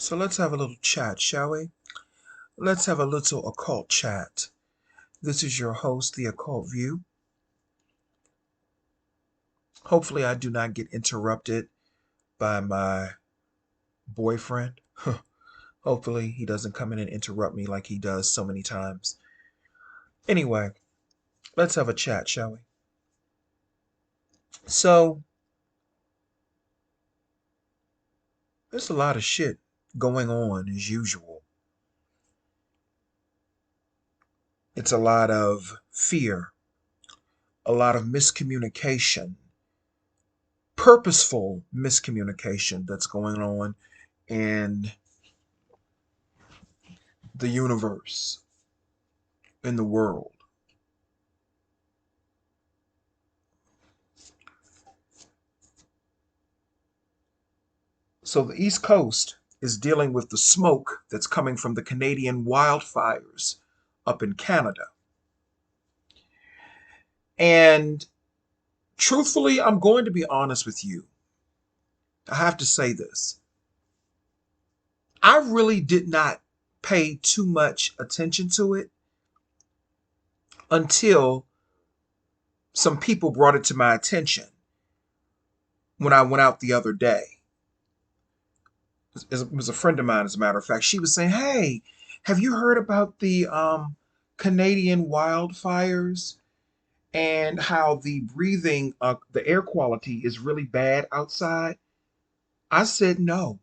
So let's have a little chat, shall we? Let's have a little occult chat. This is your host, The Occult View. Hopefully, I do not get interrupted by my boyfriend. Hopefully, he doesn't come in and interrupt me like he does so many times. Anyway, let's have a chat, shall we? So, there's a lot of shit going on as usual. It's a lot of fear, a lot of miscommunication, purposeful miscommunication that's going on in the universe, in the world. So the East Coast is dealing with the smoke that's coming from the Canadian wildfires up in Canada. And truthfully, I'm going to be honest with you. I have to say this. I really did not pay too much attention to it until some people brought it to my attention when I went out the other day. It was a friend of mine, as a matter of fact. She was saying, "Hey, have you heard about the Canadian wildfires and how the breathing, the air quality is really bad outside?" I said no.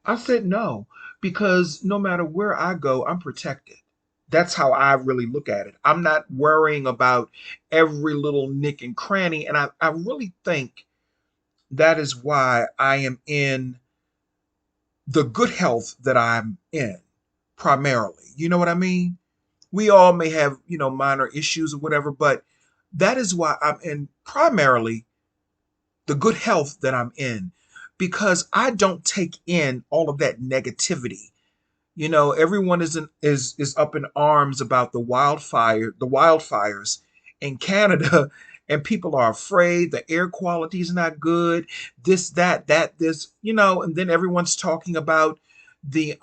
I said no because no matter where I go, I'm protected. That's how I really look at it. I'm not worrying about every little nick and cranny. And I really think that is why I am in the good health that I'm in primarily. You know what I mean? We all may have, minor issues or whatever, but that is why I'm in primarily the good health that I'm in because I don't take in all of that negativity. Everyone is up in arms about the wildfires in Canada, and people are afraid the air quality is not good. This, that, this, and then everyone's talking about the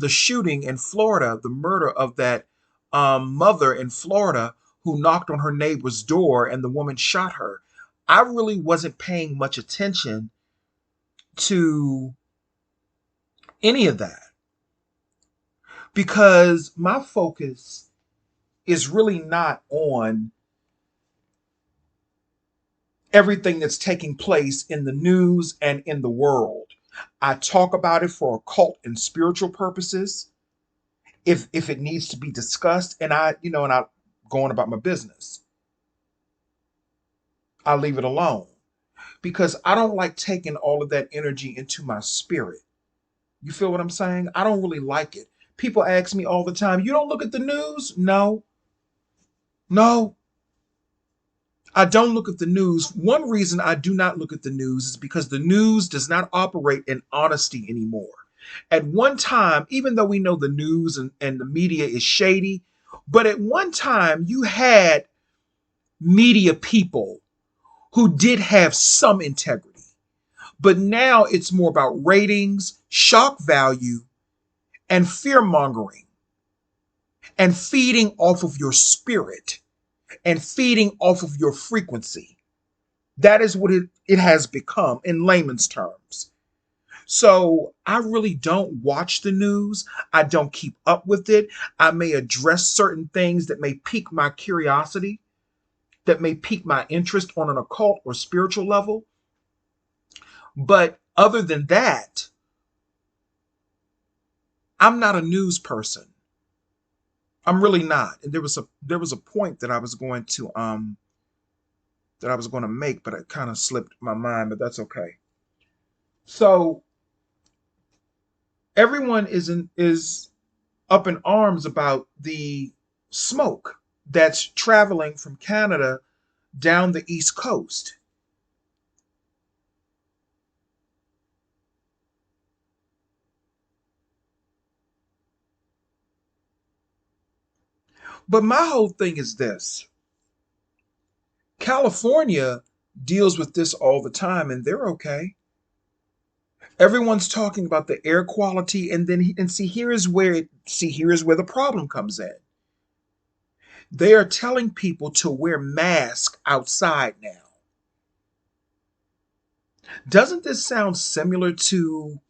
shooting in Florida, the murder of that mother in Florida who knocked on her neighbor's door and the woman shot her. I really wasn't paying much attention to any of that because my focus is really not on everything that's taking place in the news and in the world. I talk about it for occult and spiritual purposes if it needs to be discussed, and I go on about my business. I leave it alone because I don't like taking all of that energy into my spirit. You feel what I'm saying? I don't really like it. People ask me all the time, "You don't look at the news?" No. No. I don't look at the news. One reason I do not look at the news is because the news does not operate in honesty anymore. At one time, even though we know the news and the media is shady, but at one time you had media people who did have some integrity. But now it's more about ratings, shock value, and fear mongering, and feeding off of your spirit and feeding off of your frequency. That is what it has become in layman's terms. So I really don't watch the news. I don't keep up with it. I may address certain things that may pique my curiosity, that may pique my interest on an occult or spiritual level. But other than that, I'm not a news person. I'm really not. And there was a point that I was going to make, but it kind of slipped my mind, but that's okay. So everyone is up in arms about the smoke that's traveling from Canada down the East Coast. But my whole thing is this: California deals with this all the time and they're okay. Everyone's talking about the air quality, and then and here is where the problem comes in. They are telling people to wear masks outside now. Doesn't this sound similar to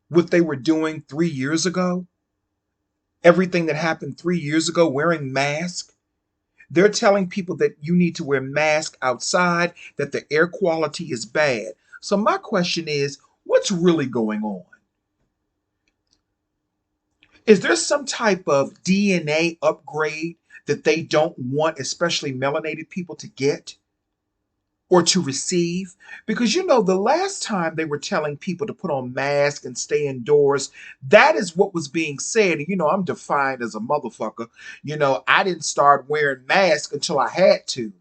what they were doing 3 years ago? Everything that happened 3 years ago, wearing masks. They're telling people that you need to wear masks outside, that the air quality is bad. So my question is, what's really going on? Is there some type of DNA upgrade that they don't want, especially melanated people, to get or to receive? Because the last time they were telling people to put on masks and stay indoors, that is what was being said. And I'm defined as a motherfucker. I didn't start wearing masks until I had to.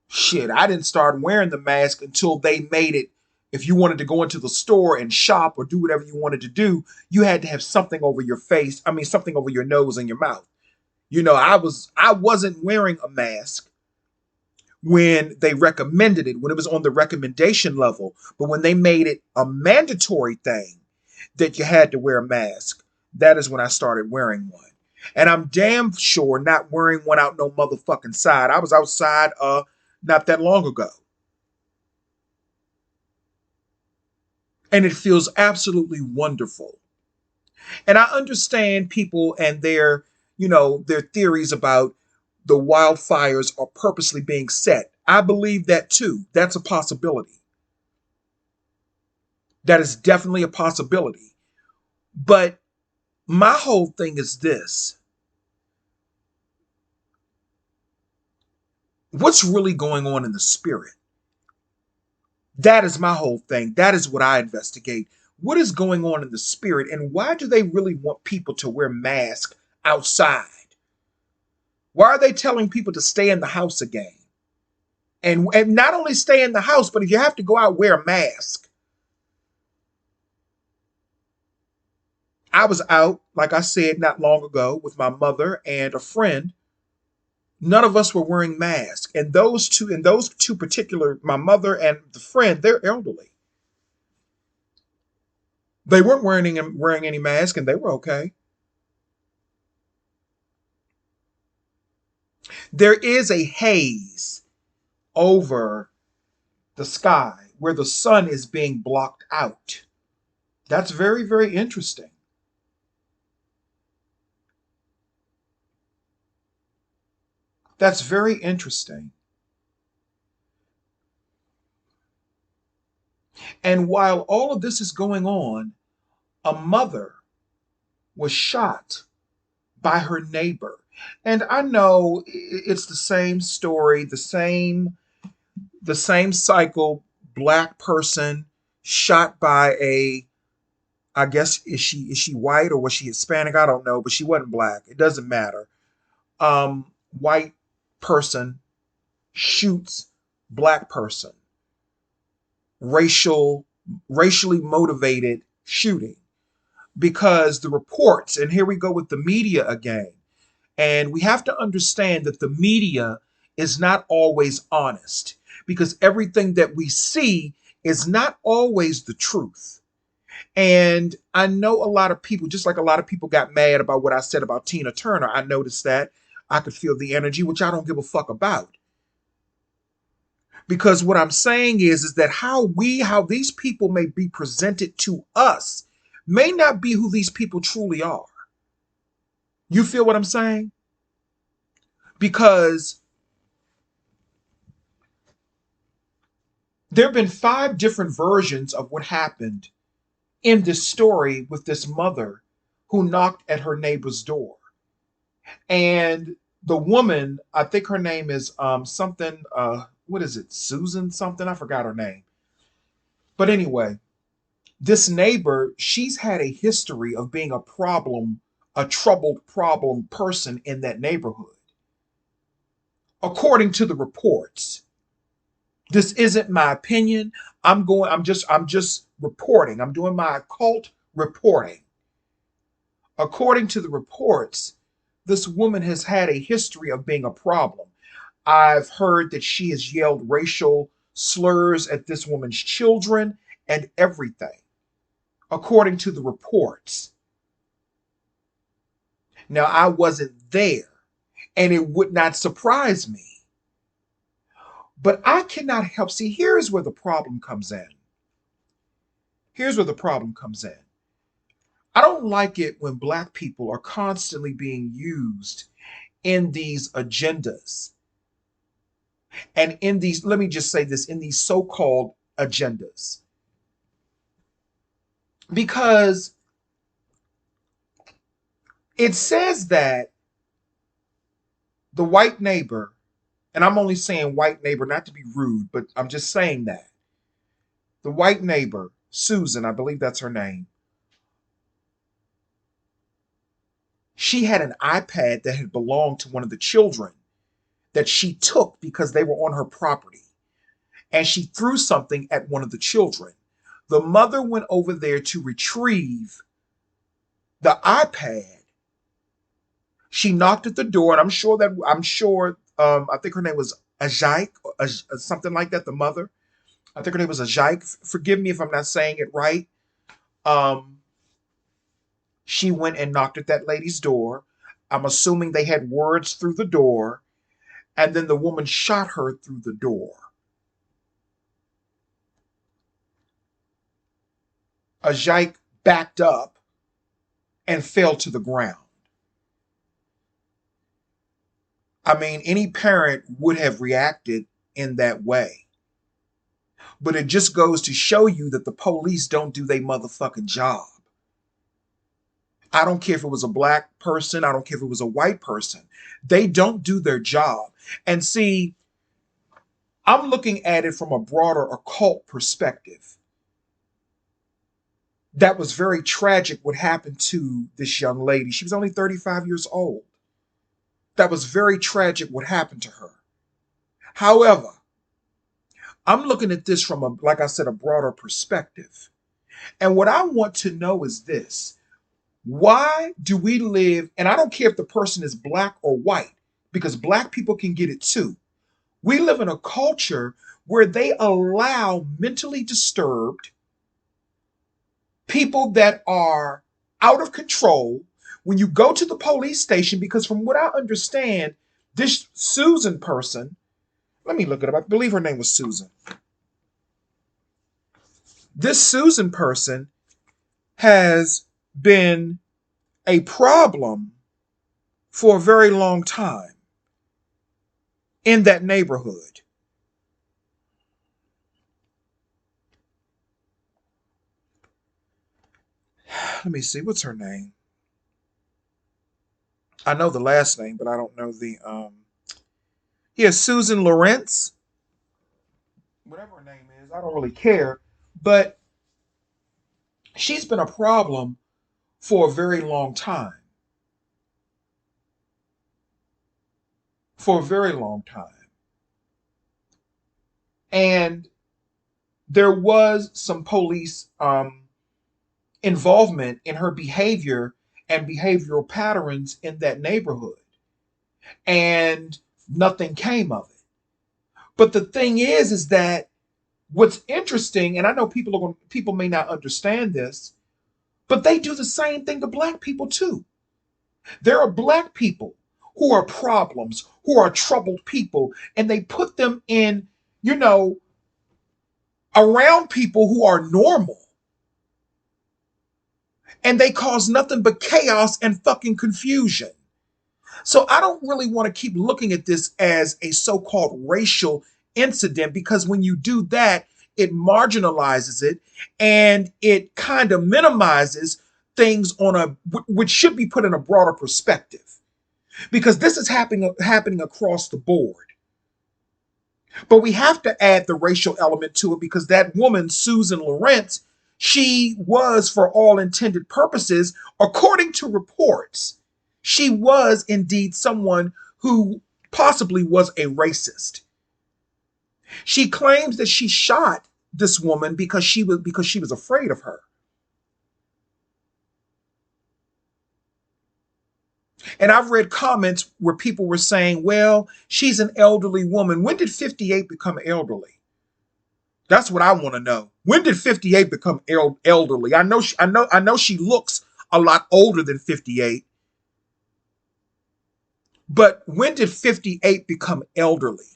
Shit, I didn't start wearing the mask until they made it. If you wanted to go into the store and shop or do whatever you wanted to do, you had to have something over your face. I mean, something over your nose and your mouth. I wasn't wearing a mask when they recommended it, when it was on the recommendation level. But when they made it a mandatory thing that you had to wear a mask, that is when I started wearing one. And I'm damn sure not wearing one out no motherfucking side. I was outside not that long ago. And it feels absolutely wonderful. And I understand people and their theories about the wildfires are purposely being set. I believe that too. That's a possibility. That is definitely a possibility. But my whole thing is this. What's really going on in the spirit? That is my whole thing. That is what I investigate. What is going on in the spirit, and why do they really want people to wear masks outside? Why are they telling people to stay in the house again? And not only stay in the house, but if you have to go out, wear a mask. I was out, like I said, not long ago with my mother and a friend. None of us were wearing masks. And those two particular, my mother and the friend, they're elderly. They weren't wearing any mask, and they were okay. There is a haze over the sky where the sun is being blocked out. That's very, very interesting. That's very interesting. And while all of this is going on, a mother was shot by her neighbor. And I know it's the same story, the same cycle. Black person shot by a, I guess, is she white or was she Hispanic? I don't know, but she wasn't black. It doesn't matter. White person shoots black person. Racial racially motivated shooting, because the reports, and here we go with the media again. And we have to understand that the media is not always honest, because everything that we see is not always the truth. And I know a lot of people, just like a lot of people got mad about what I said about Tina Turner. I noticed that. I could feel the energy, which I don't give a fuck about. Because what I'm saying is that how these people may be presented to us may not be who these people truly are. You feel what I'm saying? Because there have been 5 different versions of what happened in this story with this mother who knocked at her neighbor's door. And the woman, I think her name is something, what is it? Susan something? I forgot her name. But anyway, this neighbor, she's had a history of being a troubled problem person in that neighborhood, according to the reports. This isn't my opinion. I'm just reporting. I'm doing my occult reporting. According to the reports, this woman has had a history of being a problem. I've heard that she has yelled racial slurs at this woman's children and everything, according to the reports. Now, I wasn't there, and it would not surprise me. But I cannot help. See, here's where the problem comes in. Here's where the problem comes in. I don't like it when Black people are constantly being used in these agendas and in these, let me just say this, in these so called agendas. Because it says that the white neighbor, and I'm only saying white neighbor not to be rude, but I'm just saying that the white neighbor, Susan, I believe that's her name, she had an iPad that had belonged to one of the children that she took because they were on her property. And she threw something at one of the children. The mother went over there to retrieve the iPad. She knocked at the door, and I think her name was Ajike, something like that, the mother. I think her name was Ajike. Forgive me if I'm not saying it right. Um, she went and knocked at that lady's door. I'm assuming they had words through the door, and then the woman shot her through the door. Ajike backed up and fell to the ground. I mean, any parent would have reacted in that way. But it just goes to show you that the police don't do their motherfucking job. I don't care if it was a Black person, I don't care if it was a white person. They don't do their job. And see, I'm looking at it from a broader occult perspective. That was very tragic what happened to this young lady. She was only 35 years old. That was very tragic what happened to her. However, I'm looking at this from a, like I said, a broader perspective. And what I want to know is this. Why do we live, and I don't care if the person is Black or white, because Black people can get it too. We live in a culture where they allow mentally disturbed people that are out of control. When you go to the police station, because from what I understand, this Susan person, let me look it up. I believe her name was Susan. This Susan person has been a problem for a very long time in that neighborhood. Let me see, what's her name? I know the last name, but I don't know the yeah, Susan Lawrence. Whatever her name is, I don't really care. But she's been a problem for a very long time. For a very long time. And there was some police involvement in her behavior and behavioral patterns in that neighborhood. And nothing came of it. But the thing is that what's interesting, and I know people may not understand this, but they do the same thing to Black people too. There are Black people who are problems, who are troubled people, and they put them in, you know, around people who are normal. And they cause nothing but chaos and fucking confusion. So I don't really want to keep looking at this as a so-called racial incident, because when you do that, it marginalizes it and it kind of minimizes things on a which should be put in a broader perspective, because this is happening across the board. But we have to add the racial element to it, because that woman, Susan Lawrence, she was, for all intended purposes, according to reports, she was indeed someone who possibly was a racist. She claims that she shot this woman because she was afraid of her. And I've read comments where people were saying, well, she's an elderly woman. When did 58 become elderly? That's what I want to know. When did 58 become elderly? I know she looks a lot older than 58, but when did 58 become elderly?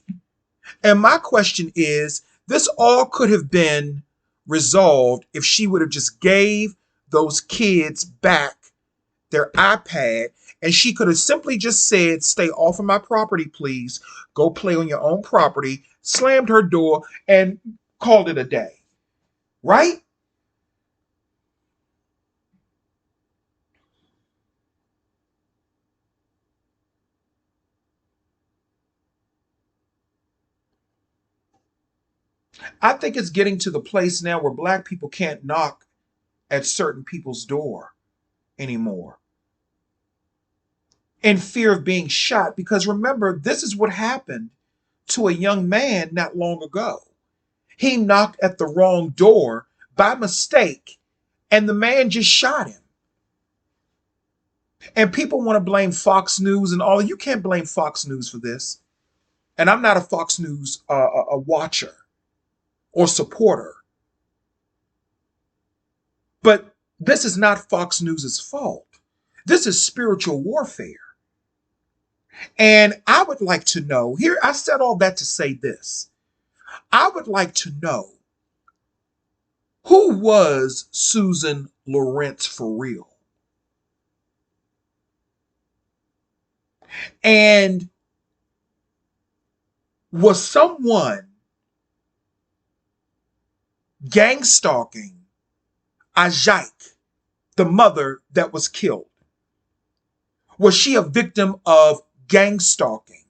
And my question is, this all could have been resolved if she would have just gave those kids back their iPad, and she could have simply just said, "Stay off of my property, please. Go play on your own property," slammed her door, and called it a day. Right? I think it's getting to the place now where black people can't knock at certain people's door anymore in fear of being shot. Because remember, this is what happened to a young man not long ago. He knocked at the wrong door by mistake, and the man just shot him. And people want to blame Fox News and all. You can't blame Fox News for this. And I'm not a Fox News a watcher or supporter. But this is not Fox News's fault. This is spiritual warfare. And I would like to know here, I said all that to say this. I would like to know, who was Susan Lawrence for real? And was someone gang stalking Ajike, the mother that was killed? Was she a victim of gang stalking?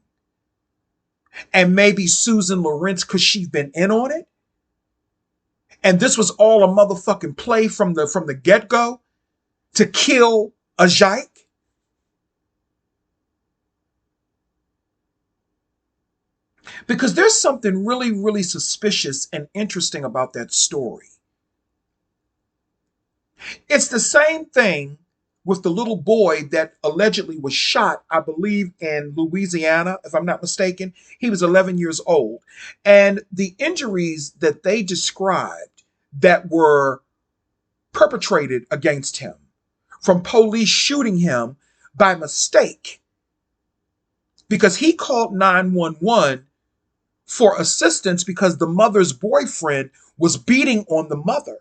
And maybe Susan Lawrence, because she's been in on it? And this was all a motherfucking play from the get-go to kill Ajike? Because there's something really, really suspicious and interesting about that story. It's the same thing with the little boy that allegedly was shot, I believe, in Louisiana, if I'm not mistaken. He was 11 years old. And the injuries that they described that were perpetrated against him from police shooting him by mistake because he called 911 for assistance because the mother's boyfriend was beating on the mother.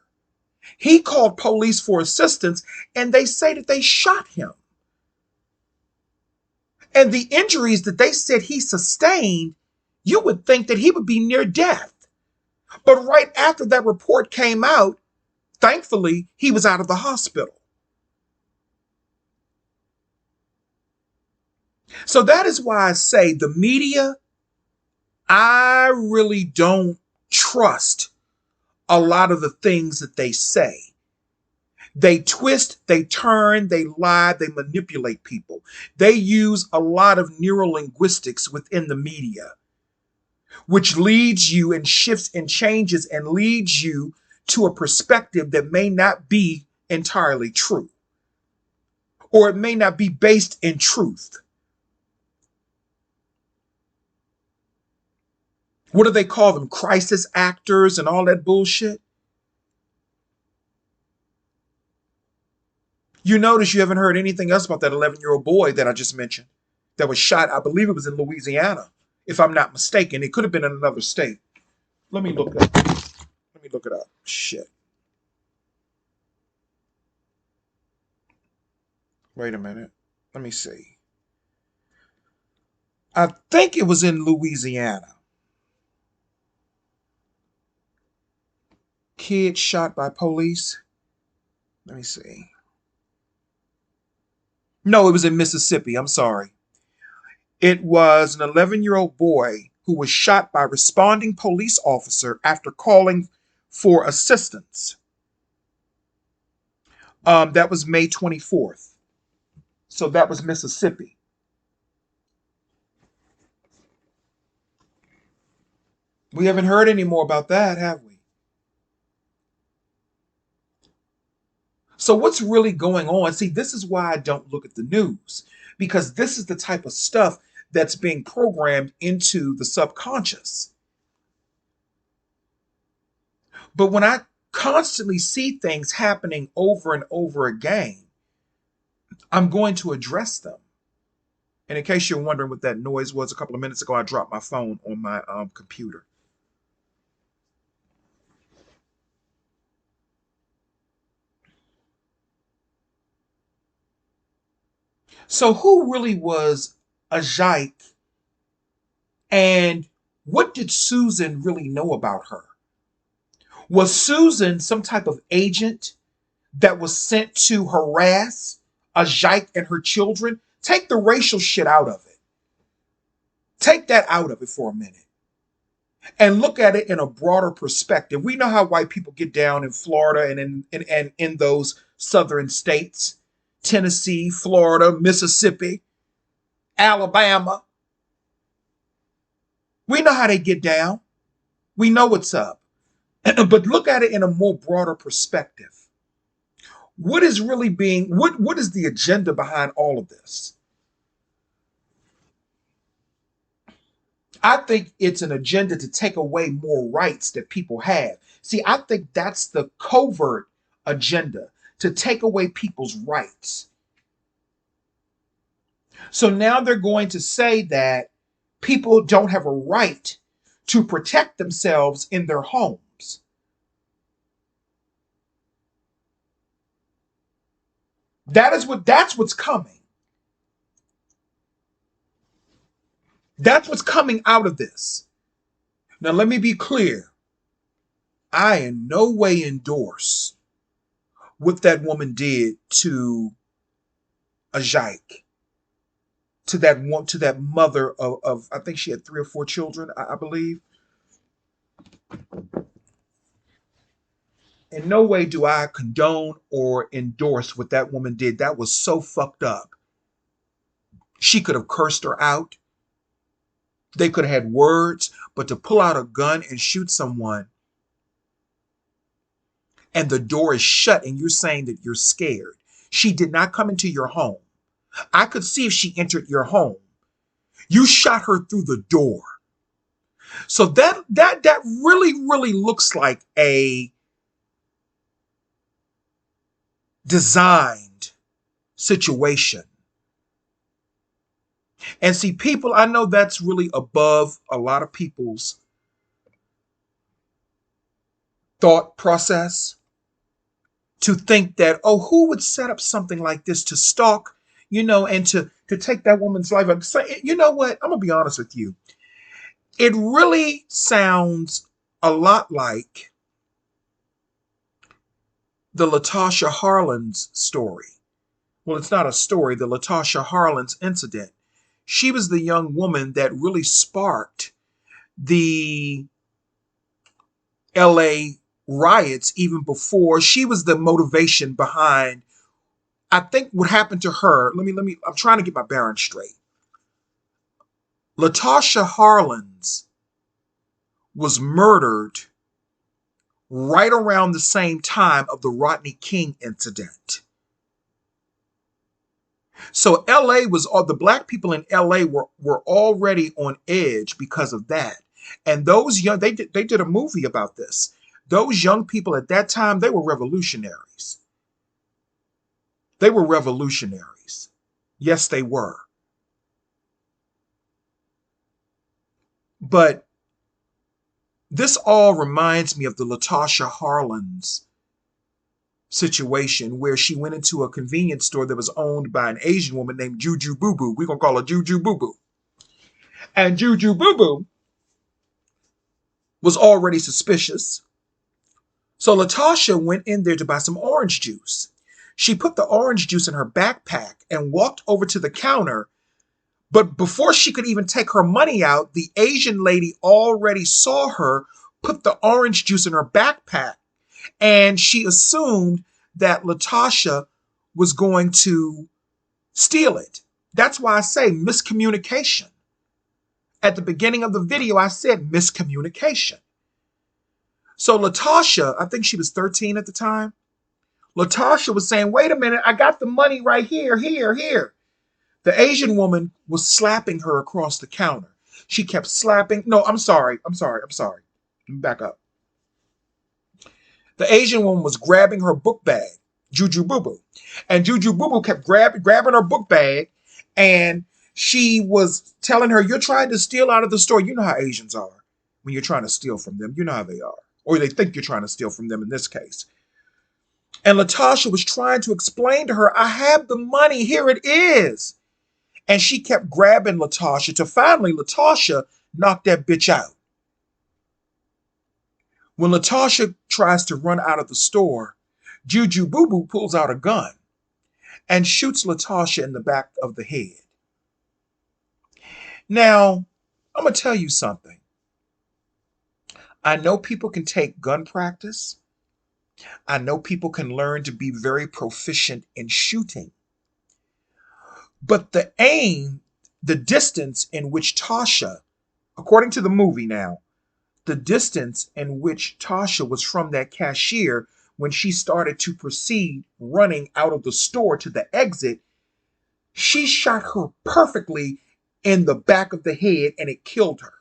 He called police for assistance, and they say that they shot him. And the injuries that they said he sustained, you would think that he would be near death. But right after that report came out, thankfully, he was out of the hospital. So that is why I say the media, I really don't trust a lot of the things that they say. They twist, they turn, they lie, they manipulate people. They use a lot of neurolinguistics within the media, which leads you and shifts and changes and leads you to a perspective that may not be entirely true, or it may not be based in truth. What do they call them? Crisis actors and all that bullshit? You notice you haven't heard anything else about that 11-year-old boy that I just mentioned that was shot. I believe it was in Louisiana, if I'm not mistaken. It could have been in another state. Let me look it up. Let me look it up. Shit. Wait a minute. Let me see. I think it was in Louisiana. Kid shot by police. Let me see. No, it was in Mississippi. I'm sorry. It was an 11-year-old boy who was shot by a responding police officer after calling for assistance. That was May 24th. So that was Mississippi. We haven't heard any more about that, have we? So what's really going on? See, this is why I don't look at the news, because this is the type of stuff that's being programmed into the subconscious. But when I constantly see things happening over and over again, I'm going to address them. And in case you're wondering what that noise was, a couple of minutes ago, I dropped my phone on my computer. So, who really was Ajike, and what did Susan really know about her? Was Susan some type of agent that was sent to harass Ajike and her children? Take the racial shit out of it. Take that out of it for a minute and look at it in a broader perspective. We know how white people get down in Florida and in those southern states, Tennessee, Florida, Mississippi, Alabama. We know how they get down. We know what's up. But look at it in a more broader perspective. What is really being, what is the agenda behind all of this? I think it's an agenda to take away more rights that people have. See, I think that's the covert agenda, to take away people's rights. So now they're going to say that people don't have a right to protect themselves in their homes. That's what's coming. That's what's coming out of this. Now let me be clear. I in no way endorse what that woman did to Ajike, to that mother of I think she had 3 or 4 children, I believe. In no way do I condone or endorse what that woman did. That was so fucked up. She could have cursed her out. They could have had words, but to pull out a gun and shoot someone and the door is shut and you're saying that you're scared. She did not come into your home. I could see if she entered your home. You shot her through the door. So that really looks like a designed situation. And see, people, I know that's really above a lot of people's thought process to think that, oh, who would set up something like this to stalk, and to take that woman's life? You know what? I'm gonna be honest with you. It really sounds a lot like the Latasha Harlins story. Well, it's not a story, the Latasha Harlins incident. She was the young woman that really sparked the LA riots even before. She was the motivation behind, I think, what happened to her. I'm trying to get my bearings straight. Latasha Harlins was murdered right around the same time of the Rodney King incident. So LA was, all the black people in LA were already on edge because of that. And those young, they did a movie about this. Those young people at that time, they were revolutionaries. They were revolutionaries. Yes, they were. But this all reminds me of the Latasha Harlins situation where she went into a convenience store that was owned by an Asian woman named Juju Boo Boo. We're going to call her Juju Boo Boo. And Juju Boo Boo was already suspicious. So Latasha went in there to buy some orange juice. She put the orange juice in her backpack and walked over to the counter. But before she could even take her money out, the Asian lady already saw her put the orange juice in her backpack. And she assumed that Latasha was going to steal it. That's why I say miscommunication. At the beginning of the video, I said miscommunication. So Latasha, I think she was 13 at the time. Latasha was saying, wait a minute, I got the money right here, here. The Asian woman was slapping her across the counter. She kept slapping. No, I'm sorry. Let me back up. The Asian woman was grabbing her book bag, Juju Boo Boo. And Juju Boo Boo kept grabbing her book bag, and she was telling her, "You're trying to steal out of the store." You know how Asians are when you're trying to steal from them. You know how they are. Or they think you're trying to steal from them in this case. And Latasha was trying to explain to her, "I have the money. Here it is." And she kept grabbing Latasha till finally Latasha knocked that bitch out. When Latasha tries to run out of the store, Juju Boo Boo pulls out a gun and shoots Latasha in the back of the head. Now, I'm going to tell you something. I know people can take gun practice. I know people can learn to be very proficient in shooting. But the aim, the distance in which Tasha, according to the movie now, the distance in which Tasha was from that cashier when she started to proceed running out of the store to the exit, she shot her perfectly in the back of the head and it killed her.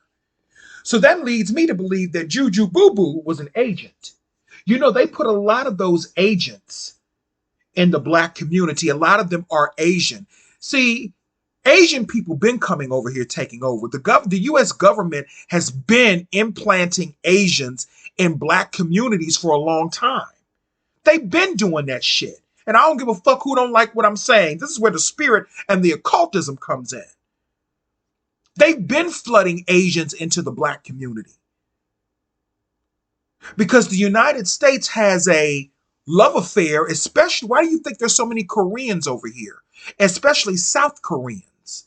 So that leads me to believe that Juju Boo Boo was an agent. You know, they put a lot of those agents in the black community. A lot of them are Asian. See, Asian people been coming over here taking over. The U.S. government has been implanting Asians in black communities for a long time. They've been doing that shit. And I don't give a fuck who don't like what I'm saying. This is where the spirit and the occultism comes in. They've been flooding Asians into the black community. Because the United States has a love affair, especially, why do you think there's so many Koreans over here? Especially South Koreans.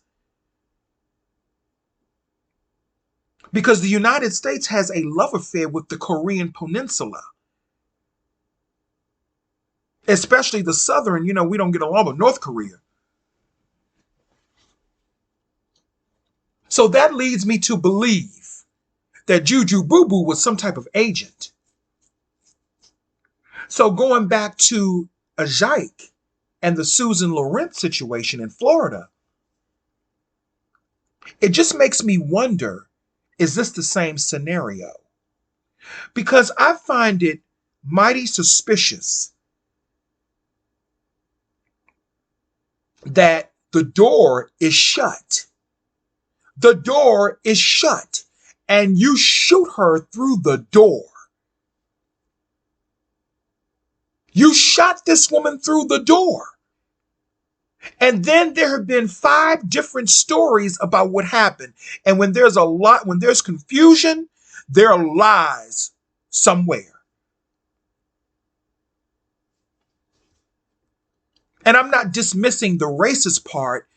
Because the United States has a love affair with the Korean Peninsula. Especially the southern, we don't get along with North Korea. So that leads me to believe that Juju Boo Boo was some type of agent. So going back to Ajike and the Susan Lawrence situation in Florida, it just makes me wonder, is this the same scenario? Because I find it mighty suspicious that the door is shut. The door is shut, and you shoot her through the door. You shot this woman through the door. And then there have been 5 different stories about what happened. And when there's confusion, there are lies somewhere. And I'm not dismissing the racist part,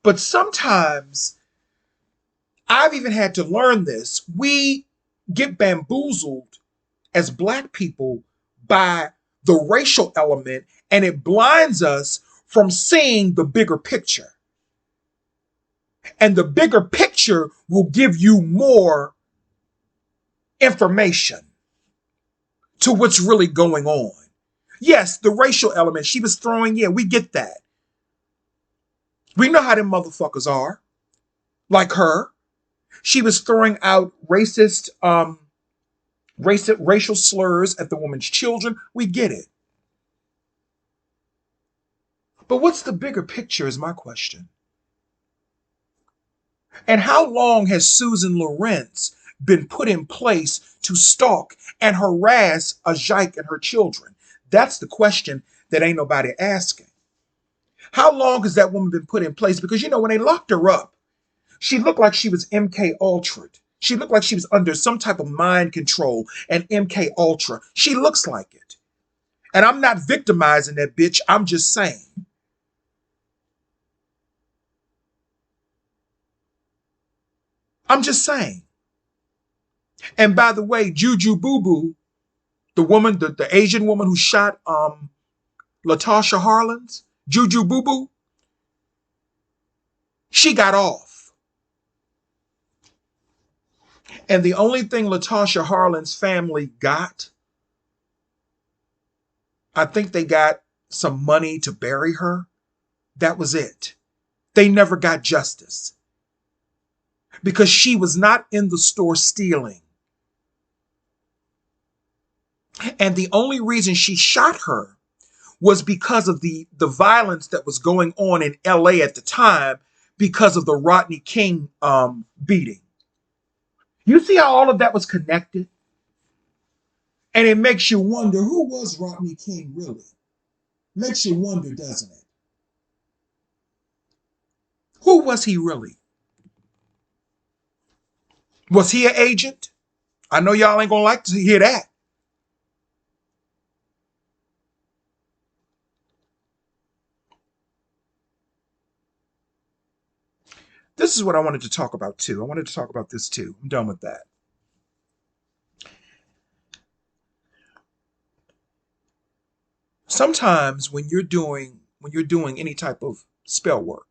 but sometimes I've even had to learn this. We get bamboozled as black people by the racial element, and it blinds us from seeing the bigger picture. And the bigger picture will give you more information to what's really going on. Yes, the racial element she was throwing, yeah, we get that. We know how them motherfuckers are. Like her. She was throwing out racial slurs at the woman's children. We get it. But what's the bigger picture is my question. And how long has Susan Lawrence been put in place to stalk and harass Ajike and her children? That's the question that ain't nobody asking. How long has that woman been put in place? Because, when they locked her up, she looked like she was MK Ultra'd. She looked like she was under some type of mind control and MK Ultra. She looks like it. And I'm not victimizing that bitch. I'm just saying. I'm just saying. And by the way, Juju Boo Boo, the woman, the Asian woman who shot Latasha Harlins, Juju Boo Boo, she got off. And the only thing Latasha Harlins' family got, I think they got some money to bury her. That was it. They never got justice. Because she was not in the store stealing. And the only reason she shot her was because of the violence that was going on in LA at the time because of the Rodney King beating. You see how all of that was connected? And it makes you wonder, who was Rodney King really? Makes you wonder, doesn't it? Who was he really? Was he an agent? I know y'all ain't gonna like to hear that. This is what I wanted to talk about too. I wanted to talk about this too. I'm done with that. Sometimes when you're doing any type of spell work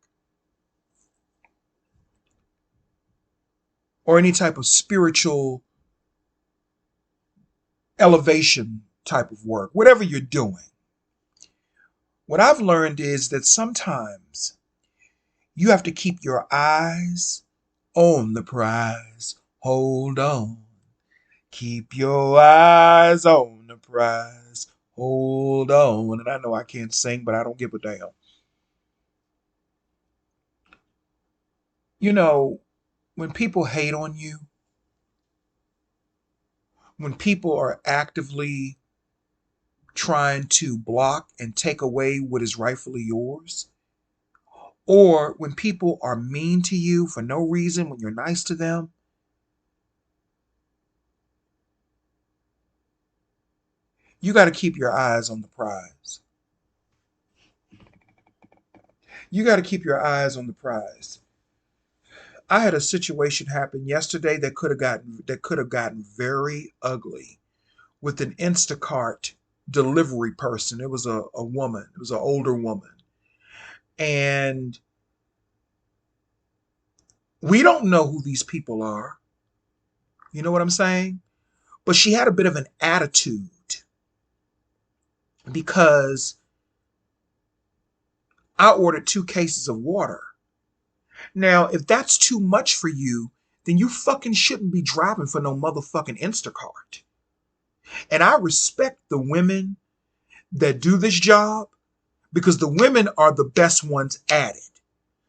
or any type of spiritual elevation type of work, whatever you're doing, what I've learned is that sometimes you have to keep your eyes on the prize. Hold on. Keep your eyes on the prize. Hold on. And I know I can't sing, but I don't give a damn. You know, when people hate on you, when people are actively trying to block and take away what is rightfully yours, or when people are mean to you for no reason when you're nice to them, you got to keep your eyes on the prize. You got to keep your eyes on the prize. I had a situation happen yesterday that could have gotten very ugly with an Instacart delivery person. It was a woman. It was an older woman. And we don't know who these people are. You know what I'm saying? But she had a bit of an attitude because I ordered 2 cases of water. Now, if that's too much for you, then you fucking shouldn't be driving for no motherfucking Instacart. And I respect the women that do this job because the women are the best ones at it.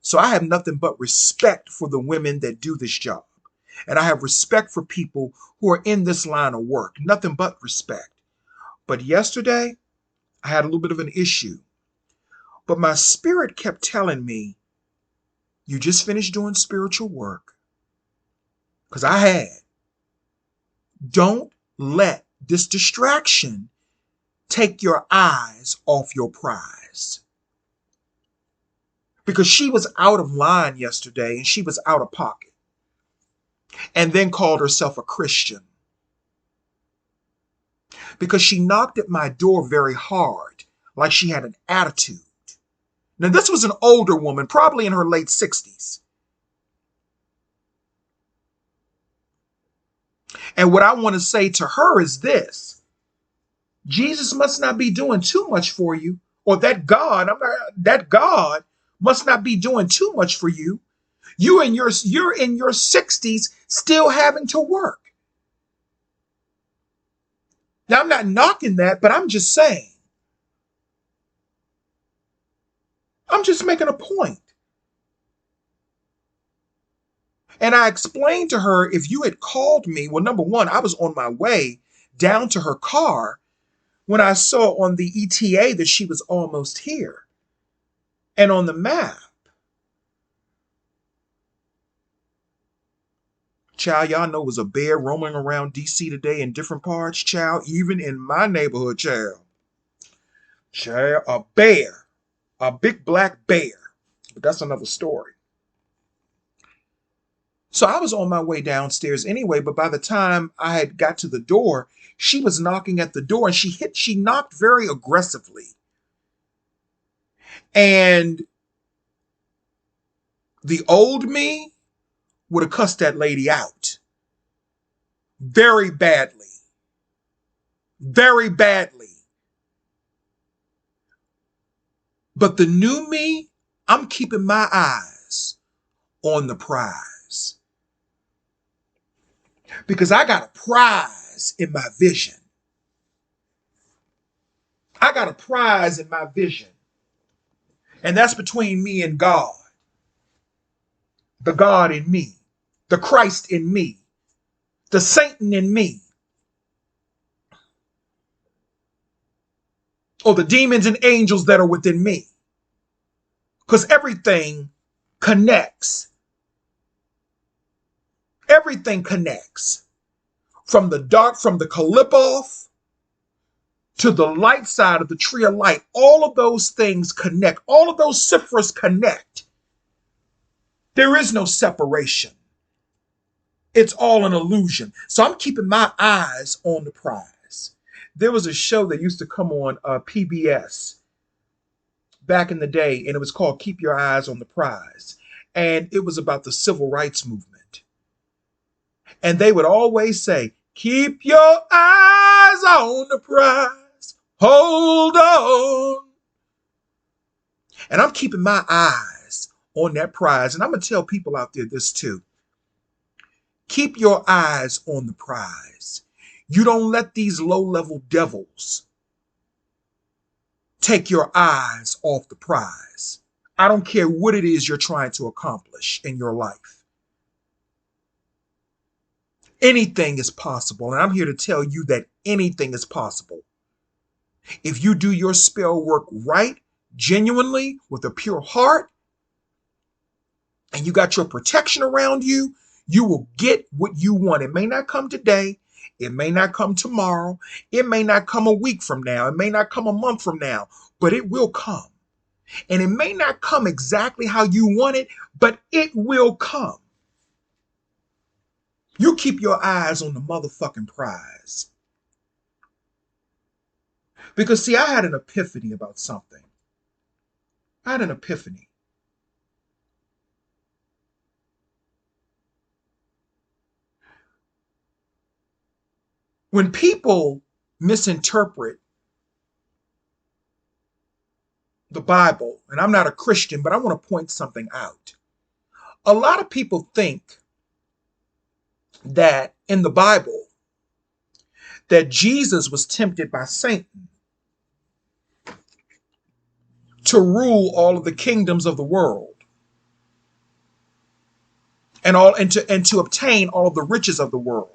So I have nothing but respect for the women that do this job. And I have respect for people who are in this line of work. Nothing but respect. But yesterday, I had a little bit of an issue. But my spirit kept telling me, you just finished doing spiritual work. Because I had. Don't let this distraction take your eyes off your prize. Because she was out of line yesterday and she was out of pocket. And then called herself a Christian. Because she knocked at my door very hard, like she had an attitude. Now, this was an older woman, probably in her late 60s. And what I want to say to her is this: Jesus must not be doing too much for you, or that God must not be doing too much for you. You're in your 60s still having to work. Now, I'm not knocking that, but I'm just saying, I'm just making a point. And I explained to her, if you had called me, well, number one, I was on my way down to her car when I saw on the ETA that she was almost here. And on the map, child, y'all know it was a bear roaming around DC today in different parts, child, even in my neighborhood, child. Child, a bear, a big black bear. But that's another story. So I was on my way downstairs anyway, but by the time I had got to the door, she was knocking at the door and she knocked very aggressively. And the old me would have cussed that lady out very badly. Very badly. But the new me, I'm keeping my eyes on the prize. Because I got a prize in my vision. got a prize in my vision, and that's between me and God, the God in me, the Christ in me, the Satan in me, or the demons and angels that are within me. Because everything connects. Everything connects. From the dark, from the Kalipoff to the light side of the tree of light. All of those things connect. All of those ciphers connect. There is no separation. It's all an illusion. So I'm keeping my eyes on the prize. There was a show that used to come on PBS back in the day, and it was called Keep Your Eyes on the Prize. And it was about the civil rights movement. And they would always say, keep your eyes on the prize. Hold on. And I'm keeping my eyes on that prize. And I'm going to tell people out there this too. Keep your eyes on the prize. You don't let these low-level devils take your eyes off the prize. I don't care what it is you're trying to accomplish in your life. Anything is possible. And I'm here to tell you that anything is possible. If you do your spell work right, genuinely, with a pure heart, and you got your protection around you, you will get what you want. It may not come today. It may not come tomorrow. It may not come a week from now. It may not come a month from now, but it will come. And it may not come exactly how you want it, but it will come. You keep your eyes on the motherfucking prize. Because, see, I had an epiphany about something. I had an epiphany. When people misinterpret the Bible, and I'm not a Christian, but I want to point something out. A lot of people think that in the Bible, that Jesus was tempted by Satan to rule all of the kingdoms of the world and to obtain all of the riches of the world.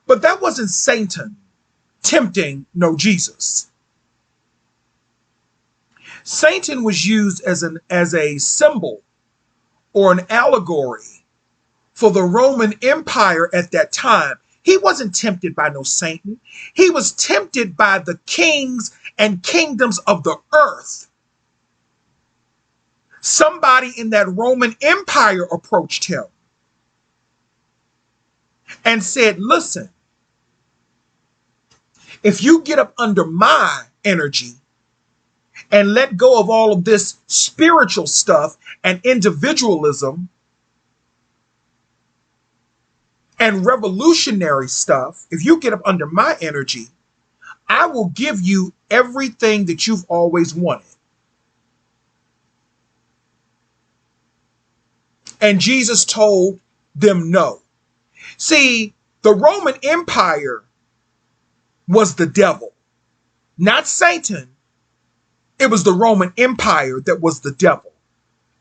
But that wasn't Satan tempting Jesus. Satan was used as a symbol or an allegory for the Roman Empire at that time. He wasn't tempted by no Satan. He was tempted by the kings and kingdoms of the earth. Somebody in that Roman Empire approached him and said, listen, if you get up under my energy and let go of all of this spiritual stuff and individualism and revolutionary stuff, if you get up under my energy, I will give you everything that you've always wanted. And Jesus told them no. See, the Roman Empire was the devil, not Satan. It was the Roman Empire that was the devil.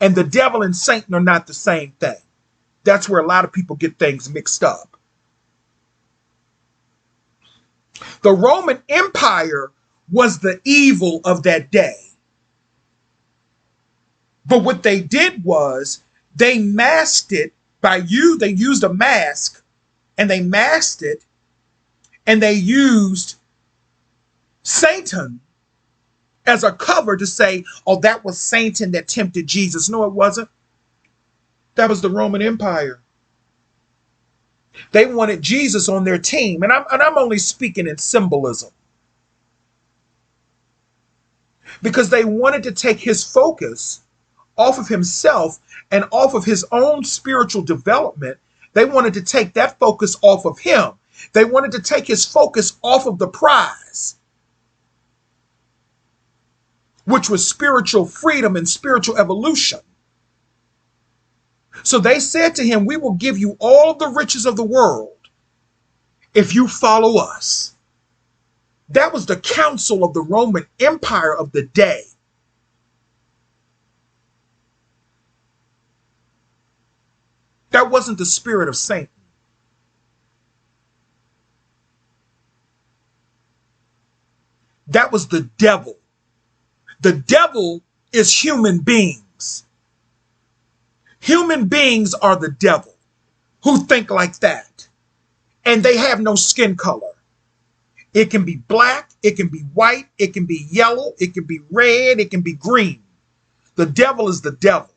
And the devil and Satan are not the same thing. That's where a lot of people get things mixed up. The Roman Empire was the evil of that day. But what they did was they masked it they used a mask and they masked it and they used Satan as a cover to say, oh, that was Satan that tempted Jesus. No, it wasn't. That was the Roman Empire. They wanted Jesus on their team. And I'm only speaking in symbolism. Because they wanted to take his focus off of himself and off of his own spiritual development. They wanted to take that focus off of him. They wanted to take his focus off of the prize, which was spiritual freedom and spiritual evolution. So they said to him, we will give you all of the riches of the world if you follow us. That was the council of the Roman Empire of the day. That wasn't the spirit of Satan. That was the devil. The devil is human beings. Human beings are the devil who think like that. And they have no skin color. It can be black, it can be white, it can be yellow, it can be red, it can be green. The devil is the devil.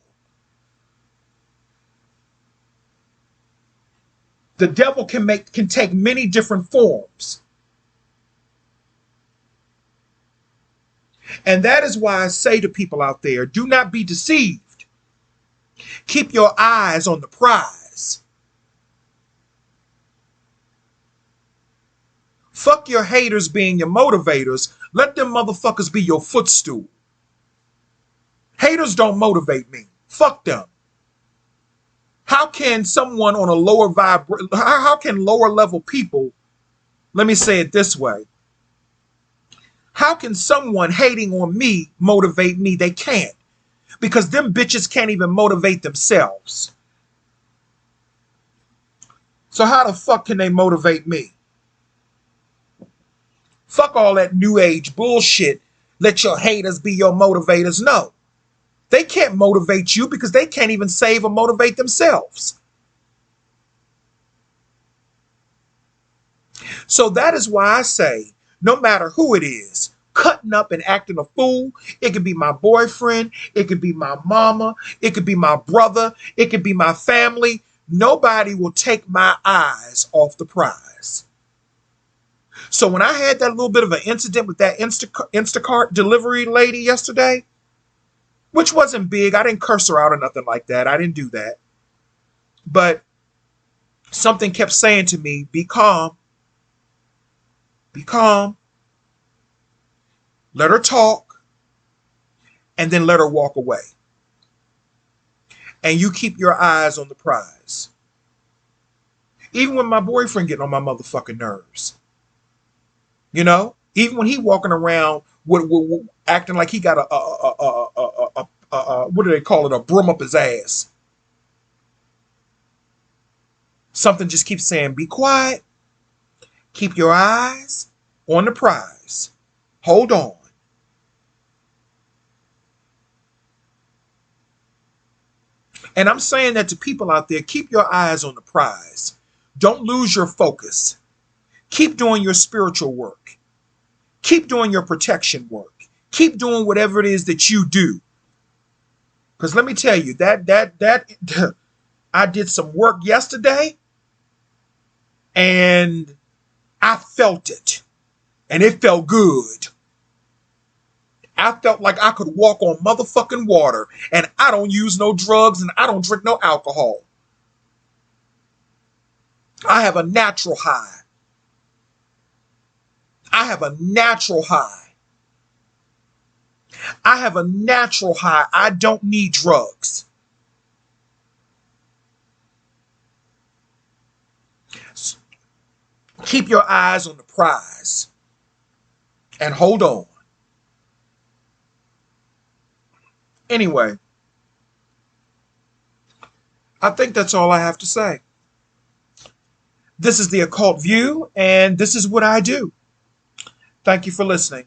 The devil can take many different forms. And that is why I say to people out there, do not be deceived. Keep your eyes on the prize. Fuck your haters being your motivators. Let them motherfuckers be your footstool. Haters don't motivate me. Fuck them. How can someone on a lower how can lower level people, let me say it this way. How can someone hating on me motivate me? They can't. Because them bitches can't even motivate themselves. So how the fuck can they motivate me? Fuck all that new age bullshit. Let your haters be your motivators. No. They can't motivate you because they can't even save or motivate themselves. So that is why I say, no matter who it is, cutting up and acting a fool, it could be my boyfriend, it could be my mama, it could be my brother, it could be my family. Nobody will take my eyes off the prize. So when I had that little bit of an incident with that Instacart delivery lady yesterday, which wasn't big, I didn't curse her out or nothing like that. I didn't do that. But something kept saying to me, be calm. Be calm. Let her talk. And then let her walk away. And you keep your eyes on the prize. Even when my boyfriend getting on my motherfucking nerves. You know? Even when he walking around with acting like he got what do they call it? A broom up his ass. Something just keeps saying, be quiet. Keep your eyes on the prize. Hold on. And I'm saying that to people out there, keep your eyes on the prize. Don't lose your focus. Keep doing your spiritual work. Keep doing your protection work. Keep doing whatever it is that you do. Because let me tell you, that I did some work yesterday and I felt it. And it felt good. I felt like I could walk on motherfucking water, and I don't use no drugs and I don't drink no alcohol. I have a natural high. I have a natural high. I have a natural high. I don't need drugs. Keep your eyes on the prize and hold on. Anyway, I think that's all I have to say. This is the Occult View, and this is what I do. Thank you for listening.